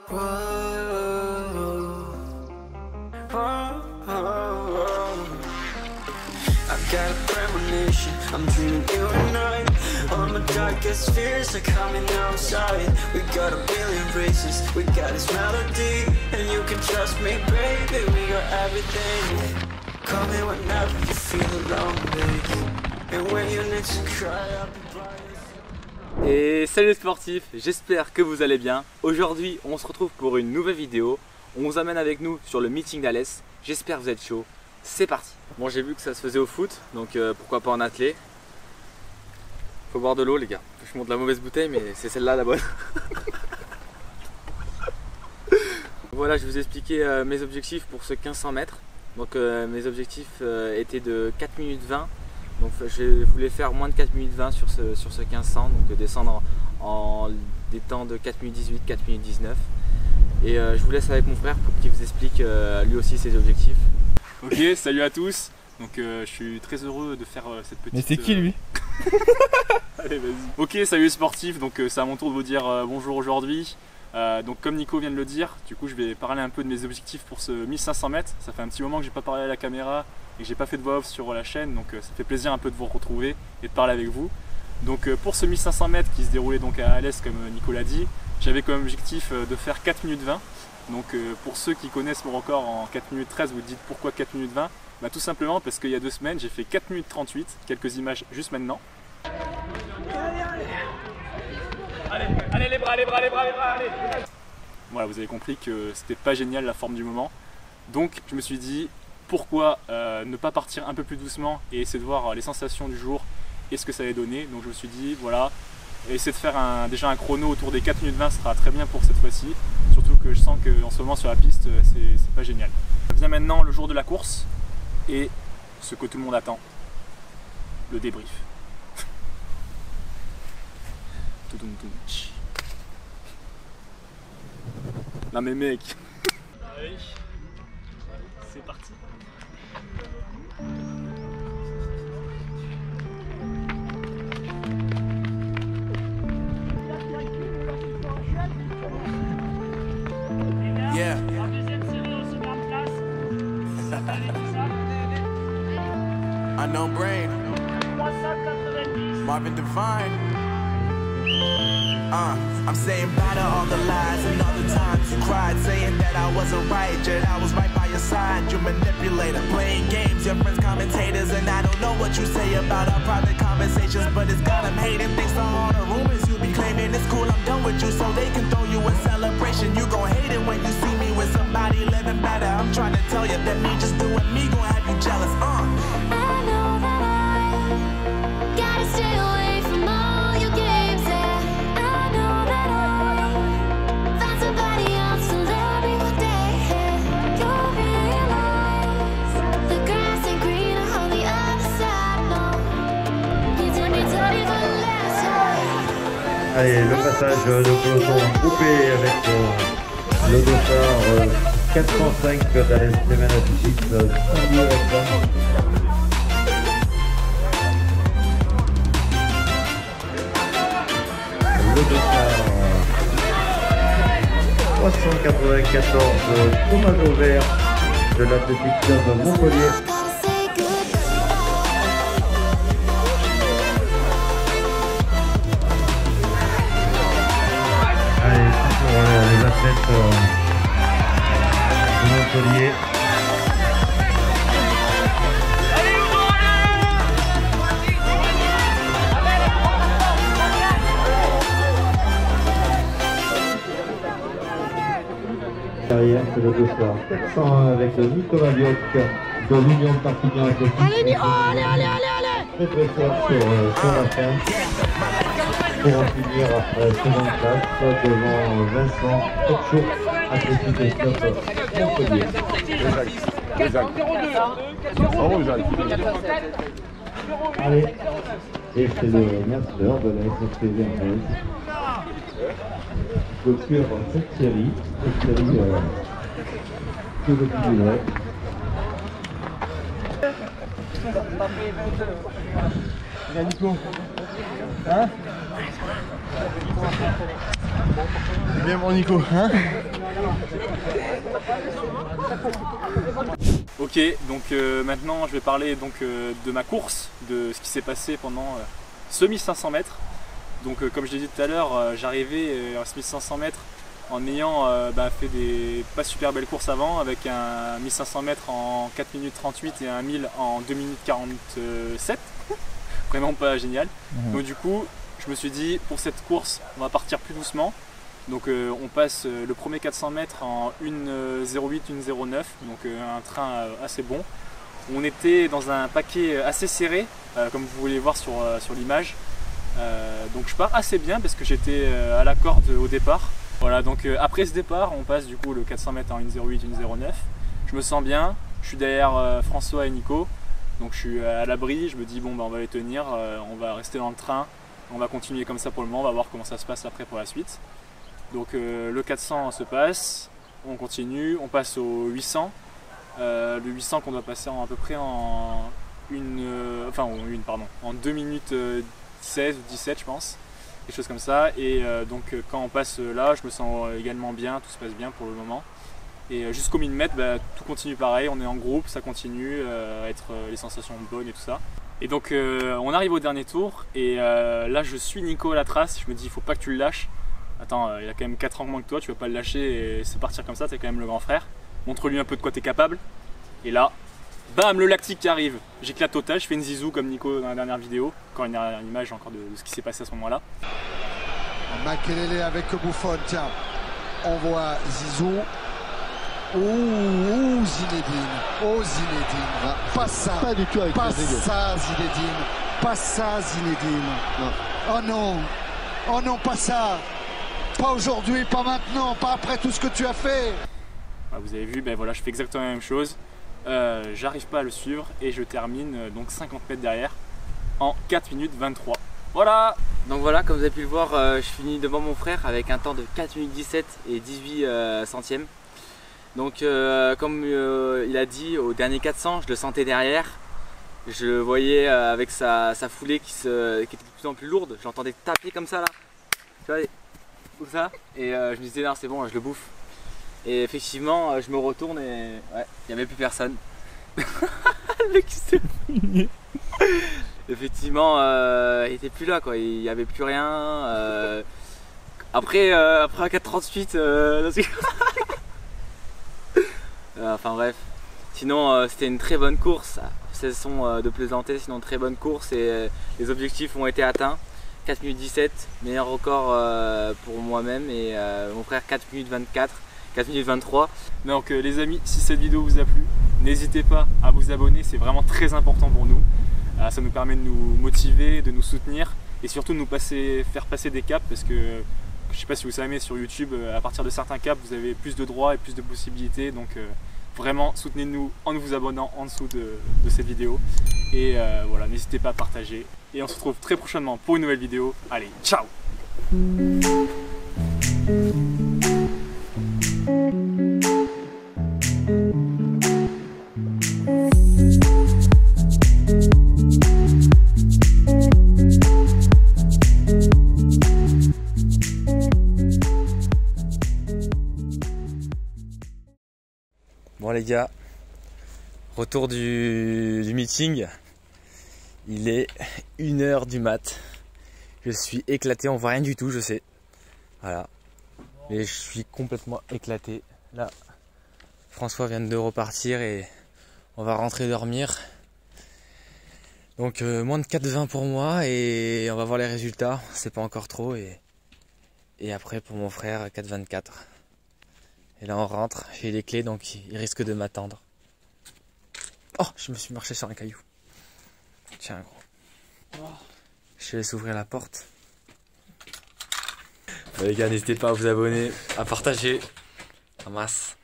Got a premonition, I'm dreaming you and I. All my darkest fears are coming outside. We got a billion races, we got this melody. And you can trust me, baby, we got everything. Call me whenever you feel alone, baby. And when you need to cry, I'll be by your side. Et salut les sportifs, j'espère que vous allez bien. Aujourd'hui, on se retrouve pour une nouvelle vidéo. On vous amène avec nous sur le meeting d'Alès. J'espère que vous êtes chaud. C'est parti. Bon, j'ai vu que ça se faisait au foot, donc pourquoi pas en athlé. Faut boire de l'eau les gars. Je monte la mauvaise bouteille, mais c'est celle-là la bonne. Voilà, je vais vous expliquer mes objectifs pour ce 1500 mètres. Donc mes objectifs étaient de 4 minutes 20. Donc je voulais faire moins de 4 minutes 20 sur ce 1500. Donc descendre en des temps de 4 minutes 18, 4 minutes 19. Et je vous laisse avec mon frère pour qu'il vous explique lui aussi ses objectifs. Ok, salut à tous. Donc je suis très heureux de faire cette petite... Mais c'est qui lui? Allez, vas-y. Ok, salut les sportifs, donc c'est à mon tour de vous dire bonjour aujourd'hui. Donc comme Nico vient de le dire, du coup je vais parler un peu de mes objectifs pour ce 1500 mètres. Ça fait un petit moment que j'ai pas parlé à la caméra et que j'ai pas fait de voix off sur la chaîne, donc ça fait plaisir un peu de vous retrouver et de parler avec vous. Donc pour ce 1500 mètres qui se déroulait donc à Alès comme Nico l'a dit, j'avais comme objectif de faire 4 minutes 20. Donc pour ceux qui connaissent mon record en 4 minutes 13, vous dites pourquoi 4 minutes 20? Bah, tout simplement parce qu'il y a 2 semaines j'ai fait 4 minutes 38, quelques images juste maintenant. Allez les bras, les bras, les bras, les bras, allez. Voilà, vous avez compris que c'était pas génial la forme du moment. Donc je me suis dit pourquoi ne pas partir un peu plus doucement et essayer de voir les sensations du jour et ce que ça allait donner. Donc je me suis dit voilà, essayer de faire déjà un chrono autour des 4 minutes 20 sera très bien pour cette fois-ci. Surtout que je sens qu'en ce moment sur la piste c'est pas génial. Vient maintenant le jour de la course et ce que tout le monde attend, le débrief. Non mais mec. Allez, c'est parti. Yeah. En deuxième série, on se met en place. Unknown Brain, 390. Marvin Divine. I'm saying bye to all the lies and all the times you cried, saying that I wasn't right, yet I was right by your side. You manipulator, playing games, your friends commentators, and I don't know what you say about our private conversations, but it's got them hating. Thanks to all the rumors you be claiming, it's cool, I'm done with you, so they can throw you a celebration. You gon' hate it when you see me with somebody living better. I'm trying to tell you that me just doing me gon' have you jealous. I know that I gotta stay away from all your games, yeah. I know that I found somebody else to love me one day. You'll realize the grass ain't greener on the other side, no. You did me dirty the last time. Allez, le passage de peloton groupé avec le dossard 405 d'Alès Clément Atouchis, 110 hectares. Le dossard 394 Thomas Auvert de l'Athletic Club Montpellier. Gotta say goodbye. Allez, c'est pour les athlètes de Montpellier. Derrière, c'est le dossard 401 avec Nicolas Bioc de l'Union de Perpignan Athlétique. Très très fort sur la fin. Pour en finir seconde place devant Vincent Topchou, Athlétique Club Montpellier. Allez, et c'est le master de la SFPV anglaise. Clôture cette série que le public. Il a Nico. Hein? C'est bien mon Nico, hein? Ok, donc maintenant je vais parler donc, de ma course, de ce qui s'est passé pendant ce 1500 mètres. Donc comme je l'ai dit tout à l'heure, j'arrivais à ce 1500 mètres en ayant fait des pas super belles courses avant, avec un 1500 mètres en 4 minutes 38 et un 1000 en 2 minutes 47. Vraiment pas génial. Donc du coup, je me suis dit, pour cette course, on va partir plus doucement. Donc on passe le premier 400 mètres en 1,08, 1,09, donc un train assez bon. On était dans un paquet assez serré, comme vous pouvez voir sur l'image. Donc je pars assez bien parce que j'étais à la corde au départ. Voilà, donc après ce départ, on passe du coup le 400 mètres en 1,08, 1,09. Je me sens bien, je suis derrière François et Nico. Donc je suis à l'abri, je me dis bon on va les tenir, on va rester dans le train. On va continuer comme ça pour le moment, on va voir comment ça se passe après pour la suite. Donc le 400 se passe, on continue, on passe au 800. Le 800 qu'on doit passer à peu près en 2 minutes 16 ou 17 je pense, quelque chose comme ça. Et donc quand on passe là, je me sens également bien, tout se passe bien pour le moment. Et jusqu'au 1000 mètres, tout continue pareil, on est en groupe, ça continue à être les sensations bonnes et tout ça. Et donc on arrive au dernier tour et là je suis Nico à la trace, je me dis il faut pas que tu le lâches. Attends, il a quand même 4 ans moins que toi, tu vas pas le lâcher et se partir comme ça, t'es quand même le grand frère. Montre-lui un peu de quoi t'es capable. Et là, bam, le lactique qui arrive. J'éclate total, je fais une zizou comme Nico dans la dernière vidéo. Encore une dernière image encore de ce qui s'est passé à ce moment-là. Makelele avec Buffon, tiens. On voit Zizou. Ouh, Zinedine. Oh, Zinedine. Pas ça. Pas du tout avec Pas Rodrigo. ça, Zinedine. Pas ça, Zinedine. Non. Oh non. Oh non, pas ça. Pas aujourd'hui, pas maintenant, pas après tout ce que tu as fait. Vous avez vu, voilà, je fais exactement la même chose. J'arrive pas à le suivre et je termine donc 50 mètres derrière en 4 minutes 23. Voilà. Donc voilà, comme vous avez pu le voir, je finis devant mon frère avec un temps de 4 minutes 17 et 18 centièmes. Donc comme il a dit, au dernier 400, je le sentais derrière. Je le voyais avec sa foulée qui était de plus en plus lourde. J'entendais taper comme ça là. Tu vois, comme ça. Et je me disais non c'est bon, je le bouffe. Et effectivement, je me retourne et ouais, il n'y avait plus personne. Le mec s'est fini. Effectivement, il était plus là quoi, il n'y avait plus rien. Après un 4,38, enfin bref. Sinon, c'était une très bonne course. Cessons de plaisanter, sinon très bonne course et les objectifs ont été atteints. 4 minutes 17, meilleur record pour moi-même et mon frère 4 minutes 24. 4 minutes 23. Donc les amis, si cette vidéo vous a plu, n'hésitez pas à vous abonner, c'est vraiment très important pour nous. Ça nous permet de nous motiver, de nous soutenir et surtout de nous faire passer des caps parce que je ne sais pas si vous savez, sur YouTube, à partir de certains caps, vous avez plus de droits et plus de possibilités. Donc vraiment, soutenez-nous en vous abonnant en dessous de cette vidéo. Et voilà, n'hésitez pas à partager. Et on se retrouve très prochainement pour une nouvelle vidéo. Allez, ciao! Bon les gars, retour du meeting, il est 1h du mat, je suis éclaté, on voit rien du tout je sais, voilà, mais je suis complètement éclaté. Là, François vient de repartir et on va rentrer dormir, donc moins de 4,20 pour moi et on va voir les résultats, c'est pas encore trop et après pour mon frère 4,24. Et là on rentre, j'ai les clés donc il risque de m'attendre. Oh, je me suis marché sur un caillou. Tiens gros. Je laisse ouvrir la porte. Bon, les gars, n'hésitez pas à vous abonner, à partager. En masse.